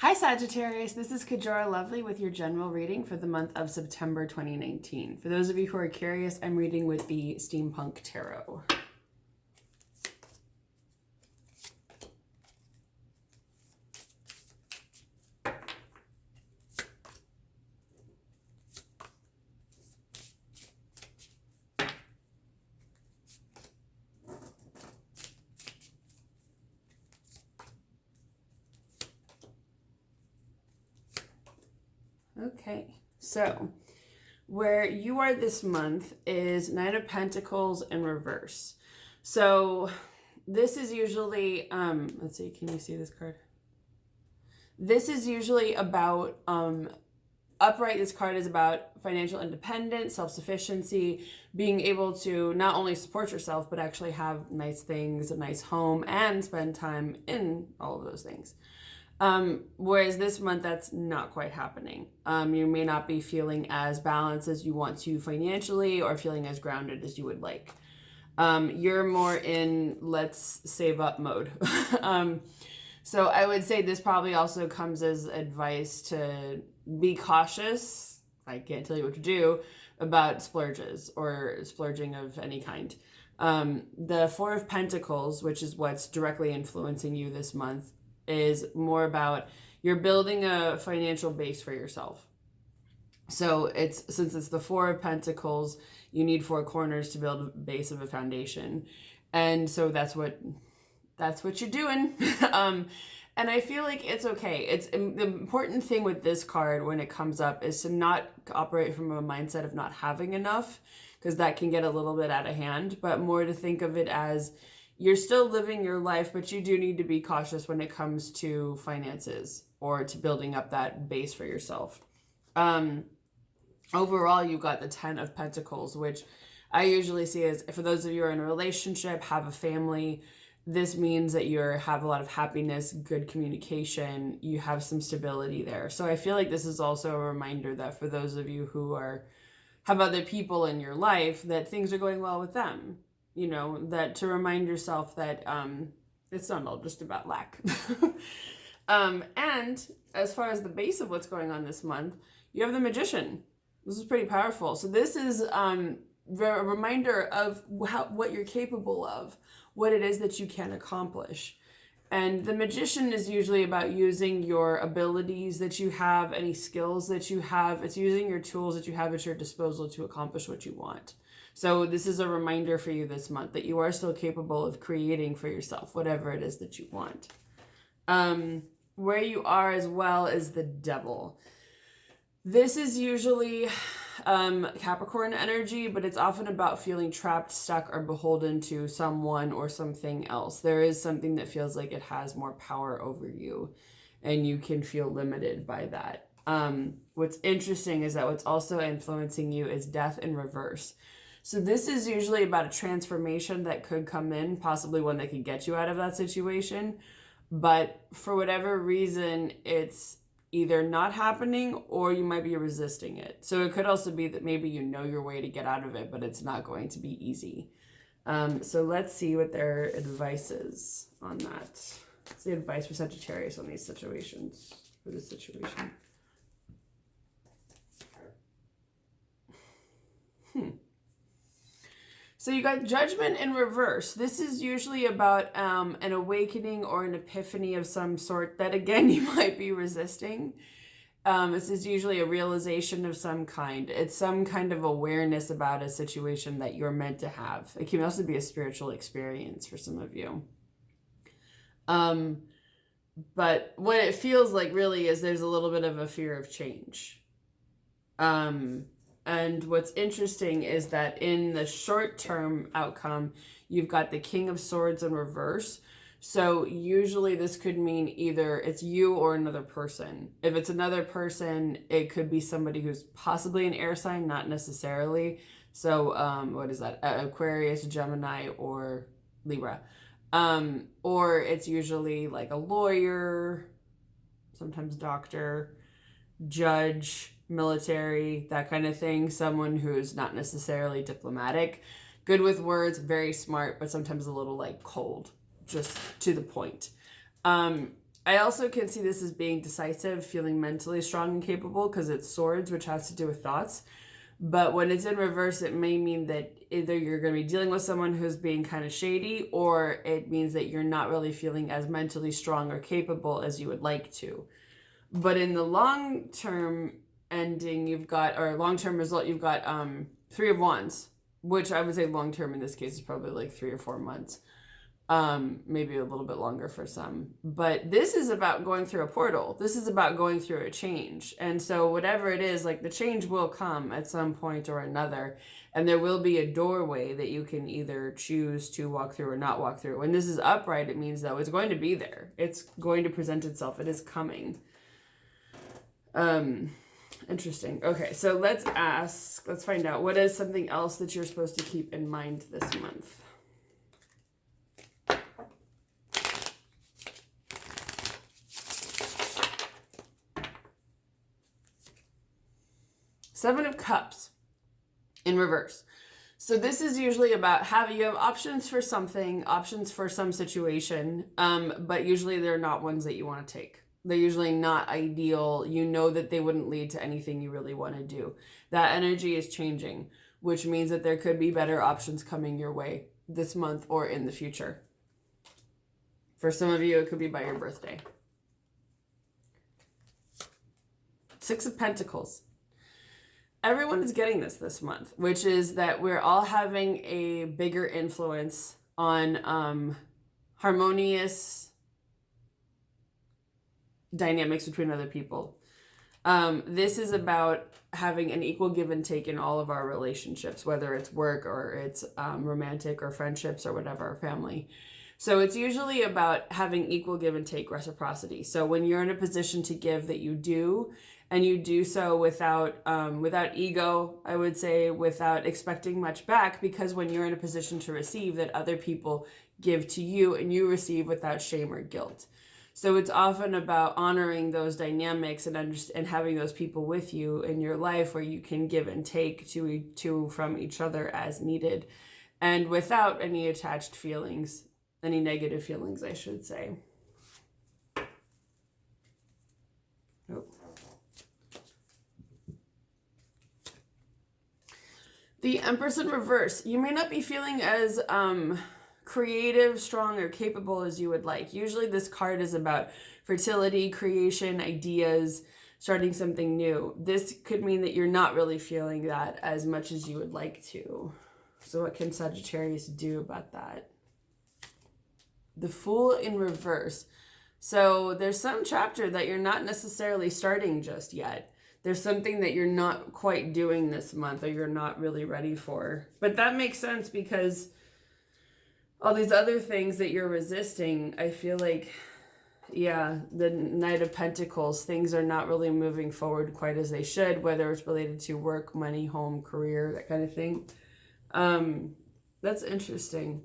Hi Sagittarius, this is Kajora Lovely with your general reading for the month of September 2019. For those of you who are curious, I'm reading with the Steampunk Tarot. Okay, so where you are this month is Knight of Pentacles in reverse. So this is usually, let's see, can you see this card? This is usually about, upright, this card is about financial independence, self-sufficiency, being able to not only support yourself, but actually have nice things, a nice home, and spend time in all of those things. Whereas this month, that's not quite happening. You may not be feeling as balanced as you want to financially or feeling as grounded as you would like. You're more in let's save up mode. So I would say this probably also comes as advice to be cautious. I can't tell you what to do about splurges or splurging of any kind. The Four of Pentacles, which is what's directly influencing you this month, is more about you're building a financial base for yourself. So since it's the Four of Pentacles, you need four corners to build a base of a foundation. And so that's what you're doing. And I feel like it's okay. It's the important thing with this card when it comes up is to not operate from a mindset of not having enough, because that can get a little bit out of hand, but more to think of it as you're still living your life, but you do need to be cautious when it comes to finances or to building up that base for yourself. Overall, you've got the 10 of Pentacles, which I usually see as, for those of you who are in a relationship, have a family, this means that you have a lot of happiness, good communication, you have some stability there. So I feel like this is also a reminder that for those of you who have other people in your life, that things are going well with them. You know, that to remind yourself that it's not all just about lack. And as far as the base of what's going on this month, you have the Magician. This is pretty powerful. So this is a reminder of what you're capable of, what it is that you can accomplish. And the Magician is usually about using your abilities that you have, any skills that you have. It's using your tools that you have at your disposal to accomplish what you want. So this is a reminder for you this month that you are still capable of creating for yourself, whatever it is that you want. Where you are as well is the Devil. This is usually Capricorn energy, but it's often about feeling trapped, stuck, or beholden to someone or something else. There is something that feels like it has more power over you, and you can feel limited by that. What's interesting is that what's also influencing you is Death in reverse. So this is usually about a transformation that could come in, possibly one that could get you out of that situation. But for whatever reason, it's either not happening or you might be resisting it. So it could also be that maybe you know your way to get out of it, but it's not going to be easy. So let's see what their advice is on that. What's the advice for Sagittarius on these situations, for this situation? So you got Judgment in reverse. This is usually about an awakening or an epiphany of some sort that, again, you might be resisting. This is usually a realization of some kind. It's some kind of awareness about a situation that you're meant to have. It can also be a spiritual experience for some of you. But what it feels like really is there's a little bit of a fear of change. And what's interesting is that in the short-term outcome, you've got the King of Swords in reverse. So usually this could mean either it's you or another person. If it's another person, it could be somebody who's possibly an air sign, not necessarily. So what is that? Aquarius, Gemini, or Libra. Or it's usually like a lawyer, sometimes doctor, judge, military, that kind of thing. Someone who's not necessarily diplomatic, good with words, very smart, but sometimes a little like cold, just to the point. I also can see this as being decisive, feeling mentally strong and capable, because it's swords, which has to do with thoughts. But when it's in reverse, it may mean that either you're going to be dealing with someone who's being kind of shady, or it means that you're not really feeling as mentally strong or capable as you would like to. But in the long-term ending, you've got, or long-term result, you've got Three of Wands, which I would say long-term in this case is probably like 3 or 4 months. Maybe a little bit longer for some. But this is about going through a portal. This is about going through a change. And so whatever it is, like the change will come at some point or another. And there will be a doorway that you can either choose to walk through or not walk through. When this is upright, it means though it's going to be there. It's going to present itself. It is coming. Interesting. Okay, so let's find out, what is something else that you're supposed to keep in mind this month? Seven of Cups in reverse. So this is usually about you have options for something, options for some situation, but usually they're not ones that you want to take. They're usually not ideal. You know that they wouldn't lead to anything you really want to do. That energy is changing, which means that there could be better options coming your way this month or in the future. For some of you, it could be by your birthday. Six of Pentacles. Everyone is getting this month, which is that we're all having a bigger influence on harmonious dynamics between other people. This is about having an equal give and take in all of our relationships, whether it's work or it's romantic or friendships or whatever, family. So it's usually about having equal give and take, reciprocity. So when you're in a position to give, that you do, and you do so without ego, I would say, without expecting much back, because when you're in a position to receive, that other people give to you and you receive without shame or guilt. So it's often about honoring those dynamics and having those people with you in your life where you can give and take to from each other as needed, and without any attached feelings, any negative feelings, I should say. Oh. The Empress in reverse. You may not be feeling as creative, strong, or capable as you would like. Usually this card is about fertility, creation, ideas, starting something new. This could mean that you're not really feeling that as much as you would like to. So what can Sagittarius do about that? The Fool in reverse. So there's some chapter that you're not necessarily starting just yet. There's something that you're not quite doing this month, or you're not really ready for. But that makes sense, because all these other things that you're resisting, I feel like, yeah, the Knight of Pentacles, things are not really moving forward quite as they should, whether it's related to work, money, home, career, that kind of thing. That's interesting.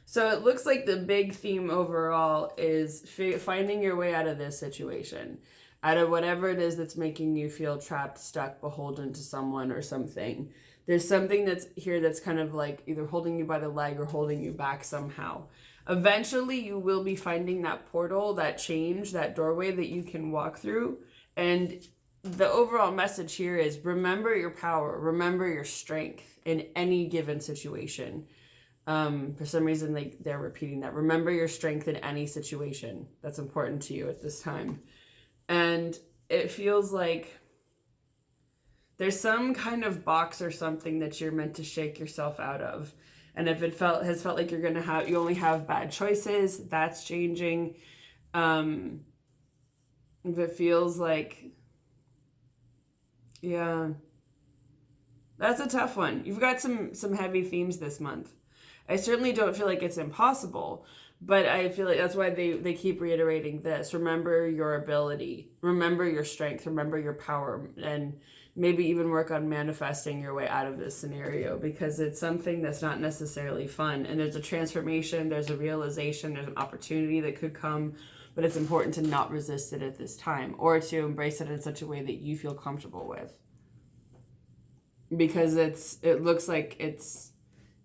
So it looks like the big theme overall is finding your way out of this situation, out of whatever it is that's making you feel trapped, stuck, beholden to someone or something. There's something that's here that's kind of like either holding you by the leg or holding you back somehow. Eventually, you will be finding that portal, that change, that doorway that you can walk through. And the overall message here is remember your power, remember your strength in any given situation. For some reason, they're repeating that. Remember your strength in any situation that's important to you at this time. And it feels like there's some kind of box or something that you're meant to shake yourself out of. And if it has felt like you only have bad choices, that's changing. If it feels like, yeah, that's a tough one. You've got some heavy themes this month. I certainly don't feel like it's impossible, but I feel like that's why they keep reiterating this. Remember your ability, remember your strength, remember your power, and maybe even work on manifesting your way out of this scenario, because it's something that's not necessarily fun. And there's a transformation, there's a realization, there's an opportunity that could come, but it's important to not resist it at this time, or to embrace it in such a way that you feel comfortable with. Because it looks like it's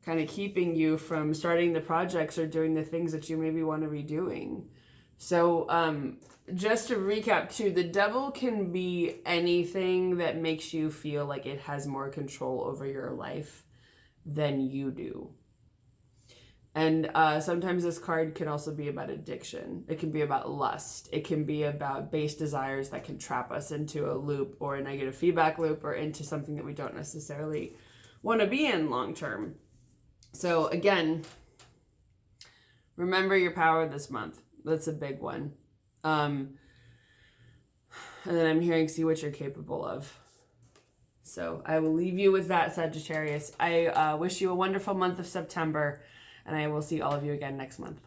kind of keeping you from starting the projects or doing the things that you maybe want to be doing. So just to recap too, the devil can be anything that makes you feel like it has more control over your life than you do. And sometimes this card can also be about addiction. It can be about lust. It can be about base desires that can trap us into a loop or a negative feedback loop or into something that we don't necessarily want to be in long term. So again, remember your power this month. That's a big one. And then I'm hearing, see what you're capable of. So I will leave you with that, Sagittarius. I wish you a wonderful month of September, and I will see all of you again next month.